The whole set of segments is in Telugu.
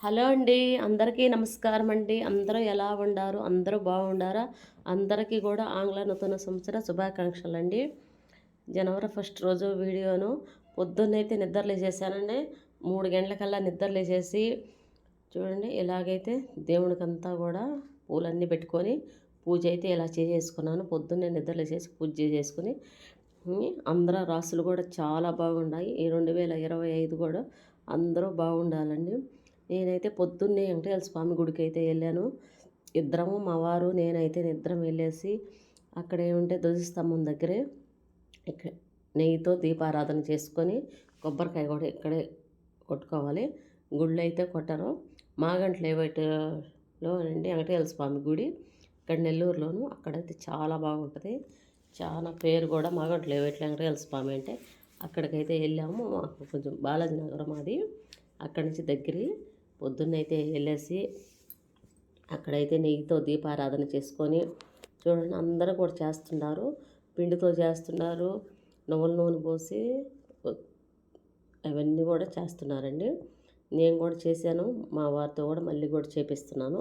హలో అండి. అందరికీ నమస్కారం అండి. అందరూ ఎలా ఉండారు? అందరూ బాగుండారా? అందరికీ కూడా ఆంగ్ల నూతన సంవత్సర శుభాకాంక్షలండి. జనవరి 1 రోజు వీడియోను పొద్దున్నైతే నిద్ర లేచేసానండి. 3 గంటలకల్లా నిద్ర లేచేసి చూడండి ఇలాగైతే దేవుడికంతా కూడా పూలన్నీ పెట్టుకొని పూజ అయితే ఇలా చేసేసుకున్నాను. పొద్దున్నే నిద్ర లేచేసి పూజ చేసేసుకుని అందరూ రాసులు కూడా చాలా బాగున్నాయి. ఈ 2025 కూడా అందరూ బాగుండాలండి. నేనైతే పొద్దున్నే వెంకటేశ్వర స్వామి గుడికి అయితే వెళ్ళాను. ఇద్దరము మా వారు నేనైతే నిద్రం వెళ్ళేసి అక్కడ ఏముంటే ధ్వజస్తంభం దగ్గరే నెయ్యితో దీపారాధన చేసుకొని కొబ్బరికాయ కూడా ఇక్కడే కొట్టుకోవాలి. గుళ్ళు అయితే కొట్టరు. మాగంట్ల ఏవైటలో అండి వెంకటేశ్వర స్వామి గుడి ఇక్కడ నెల్లూరులోను అక్కడైతే చాలా బాగుంటుంది. చాలా పేరు కూడా మాగంట్ల ఏవైట్లో వెంకటేశ్వర స్వామి అంటే అక్కడికైతే వెళ్ళాము. మాకు కొంచెం బాలాజీ నగరం అది అక్కడి నుంచి దగ్గర పొద్దున్నైతే వెళ్ళేసి అక్కడైతే నెయ్యితో దీపారాధన చేసుకొని చూడండి అందరూ కూడా చేస్తున్నారు. పిండితో చేస్తున్నారు. నువ్వుల నూనె పోసి అవన్నీ కూడా చేస్తున్నారండి. నేను కూడా చేశాను. మా వారితో కూడా మళ్ళీ కూడా చేపిస్తున్నాను.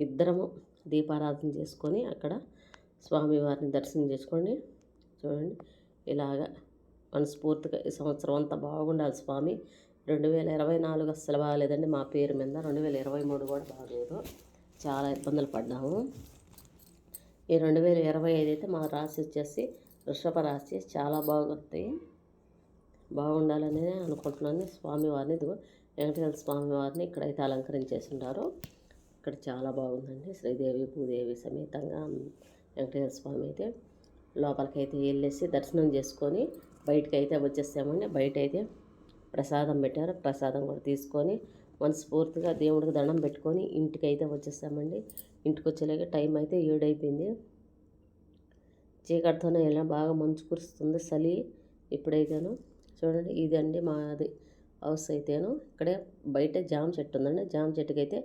ఇద్దరము దీపారాధన చేసుకొని అక్కడ స్వామివారిని దర్శనం చేసుకోండి. చూడండి ఇలాగా మనస్ఫూర్తిగా ఈ సంవత్సరం అంతా బాగుండాలి స్వామి. 2024 అస్సలు బాగాలేదండి మా పేరు మీద. 2023 కూడా బాగలేదు. చాలా ఇబ్బందులు పడ్డాము. ఈ 2025 అయితే మా రాశి వచ్చేసి వృషభ రాశి. చాలా బాగుంది. బాగుండాలని అనుకుంటున్నాను. స్వామివారిని ఇదిగో వెంకటేశ్వర స్వామివారిని ఇక్కడైతే అలంకరించేసి ఉన్నారు. ఇక్కడ చాలా బాగుందండి. శ్రీదేవి భూదేవి సమేతంగా వెంకటేశ్వర స్వామి అయితే లోపలికైతే వెళ్ళేసి దర్శనం చేసుకొని బయటకు అయితే వచ్చేసామండి. బయట అయితే ప్రసాదం పెట్టారు. ప్రసాదం కూడా తీసుకొని మనస్ఫూర్తిగా దేవుడికి దండం పెట్టుకొని ఇంటికి అయితే వచ్చేసామండి. ఇంటికి వచ్చేలాగా టైం అయితే 7 అయిపోయింది. చీకటితోనే ఇలా బాగా మంచు కురుస్తుంది చలి. ఇప్పుడైతేను చూడండి ఇదండి మాది హౌస్ అయితేను. ఇక్కడే బయట జామ చెట్టు ఉందండి. జామ చెట్టుకి అయితే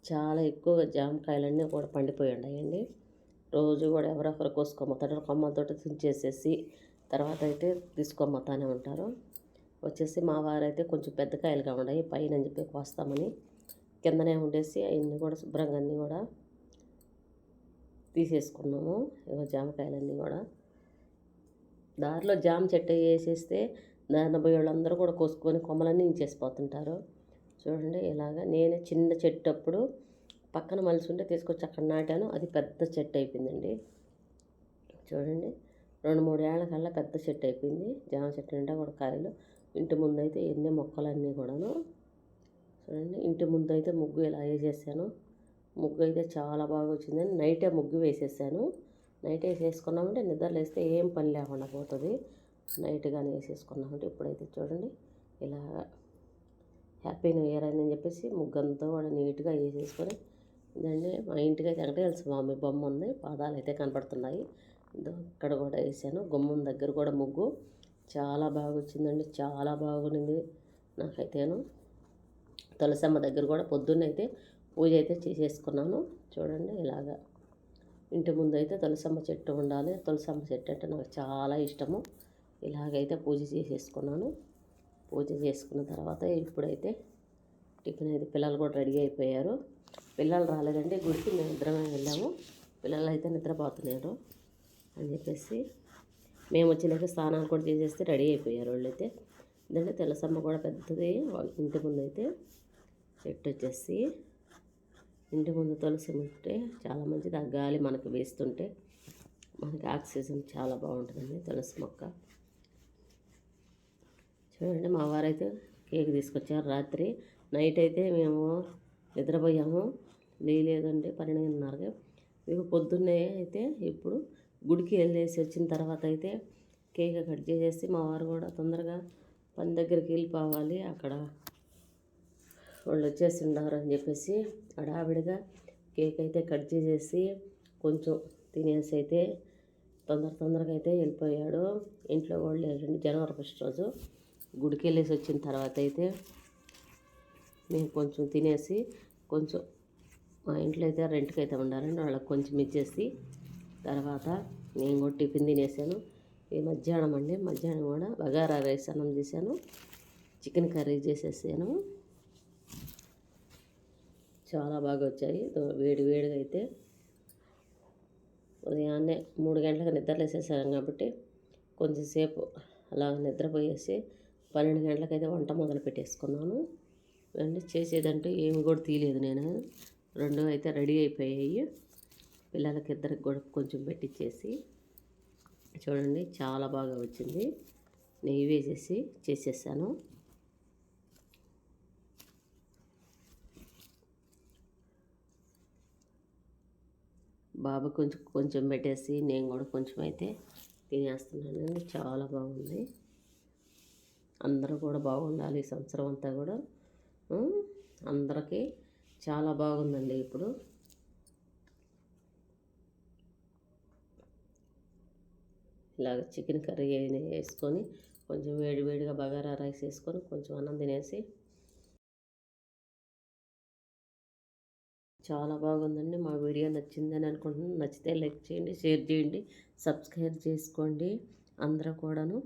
చాలా ఎక్కువగా జామకాయలన్నీ కూడా పండిపోయి ఉన్నాయండి. రోజు కూడా ఎవరొకరు కోసుకోమతారు. కొమ్మలతో తుంచేసేసి తర్వాత అయితే తీసుకోమతానే ఉంటారు. వచ్చేసి మా వారైతే కొంచెం పెద్ద కాయలుగా ఉన్నాయి పైన అని చెప్పి కోస్తామని కిందనే ఉండేసి అవన్నీ కూడా శుభ్రంగా అన్నీ కూడా తీసేసుకున్నాము. ఇగో జామకాయలన్నీ కూడా దారిలో జామ చెట్టు వేసేస్తే దారిన పోయే వాళ్ళందరూ కూడా కోసుకొని కొమ్మలన్నీ ఇంచేసిపోతుంటారు. చూడండి ఇలాగా నేనే చిన్న చెట్టు అప్పుడు పక్కన మలిసి ఉంటే తీసుకొచ్చి అక్కడ నాటాను. అది పెద్ద చెట్టు అయిపోయిందండి. చూడండి 2-3 ఏళ్ల కల్లా పెద్ద చెట్టు అయిపోయింది. జామ చెట్టు నిండా కూడా కాయలు. ఇంటి ముందు అయితే ఎన్ని మొక్కలన్నీ కూడాను. చూడండి ఇంటి ముందు అయితే ముగ్గు ఇలా వేసేసాను. ముగ్గు అయితే చాలా బాగా వచ్చిందని నైటే ముగ్గు వేసేసాను. నైట్ వేసేసుకున్నామంటే నిద్ర లేస్తే ఏం పని లేకుండా పోతుంది. నైట్గానే వేసేసుకున్నామంటే ఇప్పుడైతే చూడండి ఇలా హ్యాపీ న్యూ ఇయర్ అని చెప్పేసి ముగ్గంతా కూడా నీట్గా వేసేసుకొని ఇదండి మా ఇంటికి అయితే వెంకటేశ్వర స్వామి బొమ్మ ఉంది. పాదాలు అయితే కనపడుతున్నాయి. ఇక్కడ కూడా వేసాను. గుమ్మం దగ్గర కూడా ముగ్గు చాలా బాగా వచ్చిందండి. చాలా బాగుంది నాకైతేను. తులసమ్మ దగ్గర కూడా పొద్దున్నైతే పూజ అయితే చేసేసుకున్నాను. చూడండి ఇలాగా ఇంటి ముందు అయితే తులసమ్మ చెట్టు ఉండాలి. తులసమ్మ చెట్టు అంటే నాకు చాలా ఇష్టము. ఇలాగైతే పూజ చేసేసుకున్నాను. పూజ చేసుకున్న తర్వాత ఇప్పుడైతే టిఫిన్ అయితే పిల్లలు కూడా రెడీ అయిపోయారు. పిల్లలు రాలేదండి గుడికి, మేము ఇద్దరమే వెళ్ళాము. పిల్లలు అయితే నిద్రపోతున్నారు అని చెప్పేసి మేము వచ్చేలాగా స్నానాలు కూడా చేసేస్తే రెడీ అయిపోయారు వాళ్ళైతే. ఎందుకంటే తులసమ్మ కూడా పెద్దది ఇంటి ముందు అయితే చెట్టు వచ్చేసి ఇంటి ముందు తులసి ఉంటే చాలా మంచిది. ఆ గాలి మనకు వేస్తుంటే మనకి ఆక్సిజన్ చాలా బాగుంటుందండి తులసి మొక్క. చూడండి మా వారైతే కేక్ తీసుకొచ్చారు. రాత్రి నైట్ అయితే మేము నిద్రపోయాము. లేదండి 12:30కి. ఇక పొద్దున్నే అయితే ఇప్పుడు గుడికి వెళ్ళేసి వచ్చిన తర్వాత అయితే కేక్ కట్ చేసేసి మా వారు కూడా తొందరగా పని దగ్గరికి వెళ్ళిపోవాలి, అక్కడ వాళ్ళు వచ్చేసి ఉన్నారు అని చెప్పేసి హడావిడిగా కేక్ అయితే కట్ చేసేసి కొంచెం తినేసి అయితే తొందరగా అయితే వెళ్ళిపోయాడు. ఇంట్లో వాళ్ళు లేరండి. జనవరి 1 రోజు గుడికి వెళ్ళేసి వచ్చిన తర్వాత అయితే మేము కొంచెం తినేసి కొంచెం మా ఇంట్లో అయితే రెంట్కి అయితే ఉండాలండి. వాళ్ళకి కొంచెం ఇచ్చేసి తర్వాత నేను కూడా టిఫిన్ తినేసాను. ఈ మధ్యాహ్నం కూడా బగారా రైస్ అన్నం చేశాను. చికెన్ కర్రీ చేసేసాను. చాలా బాగా వచ్చాయి. వేడి వేడిగా అయితే ఉదయాన్నే 3 గంటలకు నిద్రలేసేసాను కాబట్టి కొంచెంసేపు అలా నిద్రపోయేసి 12 గంటలకైతే వంట మొదలు పెట్టేసుకున్నాను. ఇవన్నీ చేసేదంటూ ఏమి కూడా తీయలేదు నేను. 2 అయితే రెడీ అయిపోయాయి. పిల్లలకి ఇద్దరికి కూడా కొంచెం పెట్టించేసి చూడండి చాలా బాగా వచ్చింది. నెయ్యి వేసేసి చేసేసాను. బాబు కొంచెం కొంచెం పెట్టేసి నేను కూడా కొంచెం అయితే తినేస్తున్నానండి. చాలా బాగుంది. అందరూ కూడా బాగుండాలి ఈ సంవత్సరం అంతా కూడా. అందరికీ చాలా బాగుందండి ఇప్పుడు. ఇలాగ చికెన్ కర్రీ వేసుకొని కొంచెం వేడి వేడిగా బగారా రైస్ వేసుకొని కొంచెం అన్నం తినేసి చాలా బాగుందండి. మా వీడియో నచ్చిందని అనుకుంటున్నాను. నచ్చితే లైక్ చేయండి, షేర్ చేయండి, సబ్స్క్రైబ్ చేసుకోండి అందరూ కూడాను.